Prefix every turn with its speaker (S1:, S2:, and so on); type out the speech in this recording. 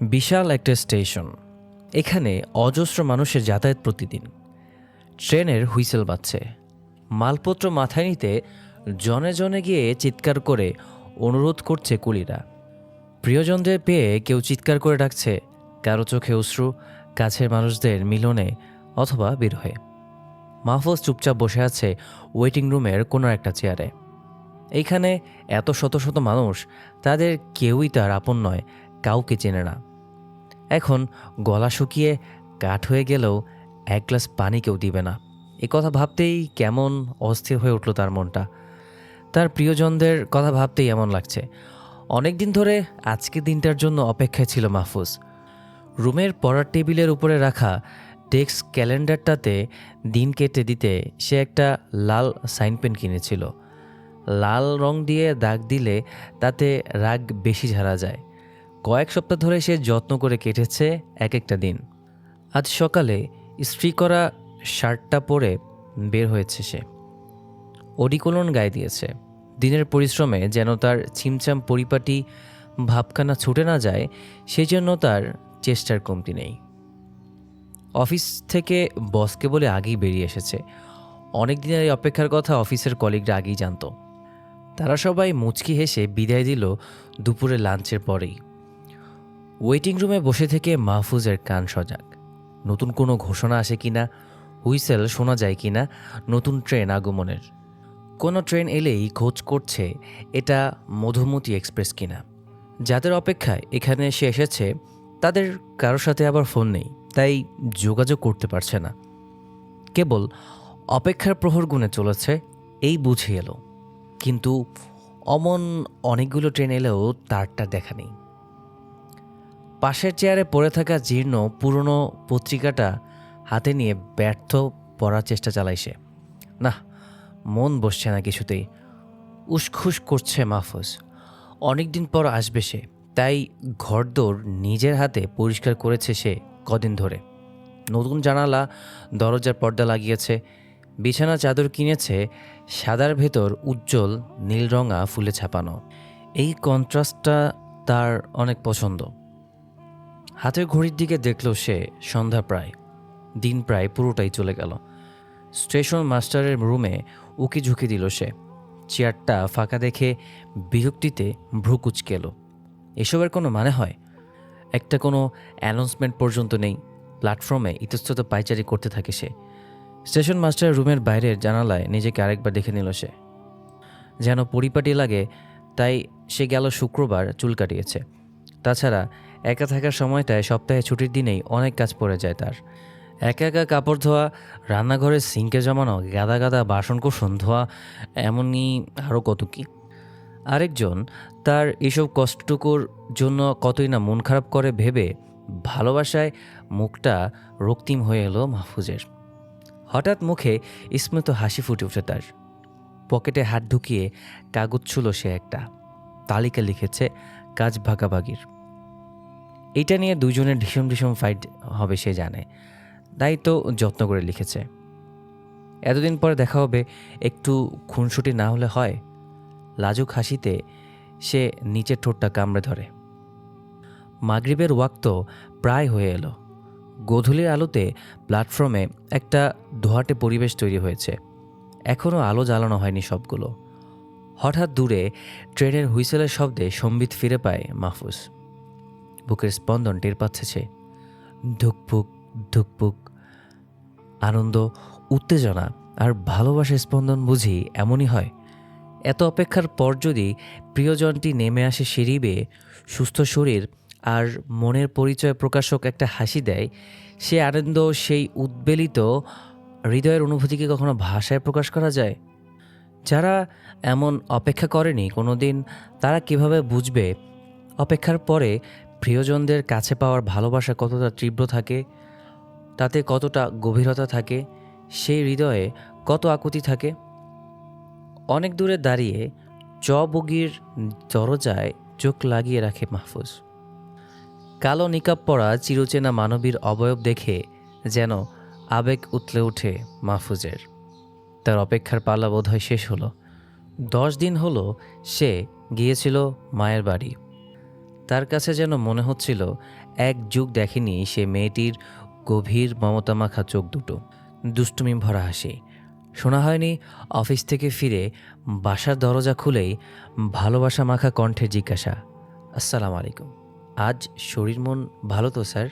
S1: বিশাল একটা স্টেশন। এখানে অজস্র মানুষের যাতায়াত প্রতিদিন। ট্রেনের হুইসেল বাজছে। মালপত্র মাথায় নিতে জনে জনে গিয়ে চিৎকার করে অনুরোধ করছে কুলিরা। প্রিয়জনদের পেয়ে কেউ চিৎকার করে ডাকছে, কারো চোখে অশ্রু, কাছের মানুষদের মিলনে অথবা বিরহে। মাহফুজ চুপচাপ বসে আছে ওয়েটিং রুমের কোনো একটা চেয়ারে। এইখানে এত শত শত মানুষ, তাদের কেউই তার আপন নয়, কাউকে চেনে না। এখন গলা শুকিয়ে কাঠ হয়ে গেলেও এক গ্লাস পানি কেউ দিবে না, এ কথা ভাবতেই কেমন অস্থির হয়ে উঠল তার মনটা। তার প্রিয়জনদের কথা ভাবতেই এমন লাগছে। অনেক দিন ধরে আজকের দিনটার জন্য অপেক্ষায় ছিল মাহফুজ। রুমের পড়ার টেবিলের উপরে রাখা ডেস্ক ক্যালেন্ডারটাতে দিন কেটে দিতে সে একটা লাল সাইন পেন কিনেছিল। লাল রং দিয়ে দাগ দিলে তাতে রাগ বেশি ঝাড়া যায়। কয়েক সপ্তাহ ধরে সে যত্ন করে কেটেছে এক একটা দিন। আজ সকালে ইস্ত্রি করা শার্টটা পরে বের হয়েছে সে। অডিকোলন গায়ে দিয়েছে। দিনের পরিশ্রমে যেন তার ছিমছাম পরিপাটি ভাবখানা ছুটে না যায়, সেজন্য তার চেষ্টার কমতি নেই। অফিস থেকে বসকে বলে আগেই বেরিয়ে এসেছে। অনেক দিনের এই অপেক্ষার কথা অফিসের কলিগরা আগেই জানত। তারা সবাই মুচকি হেসে বিদায় দিল দুপুরে লাঞ্চের পরেই। ওয়েটিং রুমে বসে থেকে মাহফুজের কান সজাগ। নতুন কোনো ঘোষণা আসে কিনা, হুইসেল শোনা যায় কিনা, নতুন ট্রেন আগমনের। কোনো ট্রেন এলেই খোঁজ করছে এটা মধুমতি এক্সপ্রেস কিনা। যাদের অপেক্ষায় এখানে এসে এসেছে তাদের কারোর সাথে আবার ফোন নেই, তাই যোগাযোগ করতে পারছে না। কেবল অপেক্ষার প্রহর গুণে চলেছে, এই বুঝে এলো। কিন্তু অমন অনেকগুলো ট্রেন এলেও তারটা দেখা নেই। পাশের চেয়ারে পড়ে থাকা জীর্ণ পুরনো পত্রিকাটা হাতে নিয়ে ব্যর্থ পড়ার চেষ্টা চালায় সে। না, মন বসছে না কিছুতেই। উসখুস করছে মাহফুজ। অনেকদিন পর আসবে সে, তাই ঘরদোর নিজের হাতে পরিষ্কার করেছে সে কদিন ধরে। নতুন জানালা, দরজার পর্দা লাগিয়েছে, বিছানা চাদর কিনেছে সাদার ভেতর উজ্জ্বল নীলরঙা ফুলে ছাপানো। এই কন্ট্রাস্টটা তার অনেক পছন্দ। হাতের ঘড়ির দিকে দেখল সে, সন্ধ্যা প্রায়। দিন প্রায় পুরোটাই চলে গেল। স্টেশন মাস্টারের রুমে উকি ঝুঁকি দিল সে। চেয়ারটা ফাঁকা দেখে বিরক্তিতে ভ্রু কুঁচকে এলো। এসবের কোনো মানে হয়? একটা কোনো অ্যানাউন্সমেন্ট পর্যন্ত নেই। প্ল্যাটফর্মে ইতস্তত পায়চারি করতে থাকে সে। স্টেশন মাস্টারের রুমের বাইরের জানালায় নিজেকে আরেকবার দেখে নিল সে। যেন পরিপাটি লাগে, তাই সে গেল শুক্রবার চুল কাটিয়েছে। তাছাড়া একা থাকার সময়টায় সপ্তাহে ছুটির দিনেই অনেক কাজ পড়ে যায় তার। একা একা কাপড় ধোয়া, রান্নাঘরের সিঙ্কে জমানো গাদা গাদা বাসনকোসন ধোয়া, এমনই আরও কত কী। আরেকজন তার এসব কষ্টটুকুর জন্য কতই না মন খারাপ করে ভেবে ভালোবাসায় মুখটা রক্তিম হয়ে এলো মাহফুজের। হঠাৎ মুখে স্মিত হাসি ফুটে ওঠে তার। পকেটে হাত ঢুকিয়ে কাগজ ছুল সে একটা। তালিকা লিখেছে কাজ ভাগাভাগির। এইটা নিয়ে দুজনের ভীষণ ভীষণ ফাইট হবে সে জানে, তাই তো যত্ন করে লিখেছে। এতদিন পরে দেখা হবে, একটু খুনসুটি না হলে হয়? লাজুক হাসিতে সে নিচের ঠোঁটটা কামড়ে ধরে। মাগরিবের ওয়াক্ত প্রায় হয়ে এলো। গোধূলির আলোতে প্ল্যাটফর্মে একটা ধোঁয়াটে পরিবেশ তৈরি হয়েছে। এখনও আলো জ্বালানো হয়নি সবগুলো। হঠাৎ দূরে ট্রেনের হুইসেলের শব্দে সম্বিত ফিরে পায় মাহফুজ। বুকের স্পন্দন টের পাচ্ছে সে। ধুকপুক ধুকপুক। আনন্দ, উত্তেজনা আর ভালোবাসার স্পন্দন বুঝি এমনই হয়। এত অপেক্ষার পর যদি প্রিয়জনটি নেমে আসে সিঁড়ি বেয়ে, সুস্থ শরীর আর মনের পরিচয় প্রকাশক একটা হাসি দেয়, সে আনন্দ, সেই উদ্বেলিত হৃদয়ের অনুভূতিকে কখনো ভাষায় প্রকাশ করা যায়? যারা এমন অপেক্ষা করেনি কোনো দিন, তারা কিভাবে বুঝবে অপেক্ষার পরে প্রিয়জনদের কাছে পাওয়ার ভালোবাসা কতটা তীব্র থাকে, তাতে কতটা গভীরতা থাকে, সেই হৃদয়ে কত আকুতি থাকে। অনেক দূরে দাঁড়িয়ে বগির দরজায় চোখ লাগিয়ে রাখে মাহফুজ। কালো নিকাব পরা চিরচেনা মানবীর অবয়ব দেখে যেন আবেগ উতলে ওঠে মাহফুজের। তার অপেক্ষার পালা বোধহয় শেষ হলো। 10 দিন হলো সে গিয়েছিল মায়ের বাড়ি। তার কাছে যেন মনে হচ্ছিল এক যুগ দেখেনি সে মেয়েটির গভীর মমতামাখা চোখ দুটো, দুষ্টুমি ভরা হাসি। শোনা হয়নি অফিস থেকে ফিরে বাসার দরজা খুলেই ভালোবাসা মাখা কণ্ঠে জিজ্ঞাসা, আসসালামু আলাইকুম, আজ শরীর মন ভালো তো স্যার?